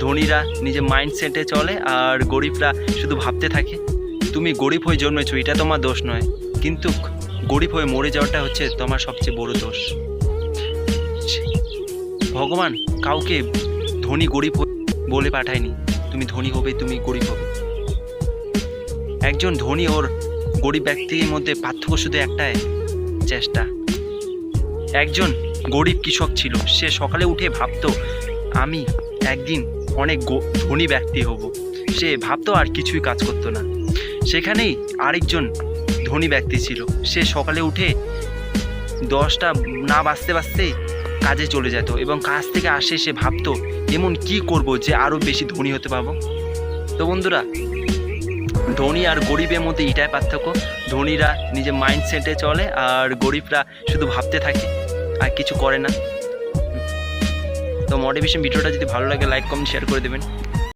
ধনীরা নিজের মাইন্ডসেটে চলে আর গরিবরা শুধু ভাবতে থাকে। তুমি গরিব হয়ে জন্মেছো, এটা তোমার দোষ নয়, কিন্তু গরিব হয়ে মরে যাওয়াটা হচ্ছে তোমার সবচেয়ে বড় দোষ। ভগবান কাউকে ধনী গরিব বলে পাঠায়নি, তুমি ধনী হবে, তুমি গরিব হবে। একজন ধনী ওর গরিব ব্যক্তির মধ্যে পার্থক্য শুধু একটাই, চেষ্টা। একজন গরিব কৃষক ছিল, সে সকালে উঠে ভাবতো আমি একদিন অনেক ধনী ব্যক্তি হব। সে ভাবতো আর কিছুই কাজ করতো না। সেখানেই আরেকজন ধনী ব্যক্তি ছিল, সে সকালে উঠে 10টা না বাজতে বাজতেই কাজে চলে যেত এবং কাজ থেকে আসে সে ভাবতো এমন কি করব যে আরও বেশি ধনী হতে পারবো। তো বন্ধুরা, ধনী আর গরিবের মধ্যে এটাই পার্থক্য, ধনীরা নিজের মাইন্ডসেটে চলে আর গরিবরা শুধু ভাবতে থাকে আর কিছু করে না। তো মোটিভেশন ভিডিওটা যদি ভালো লাগে লাইক কমেন্ট শেয়ার করে দেবেন।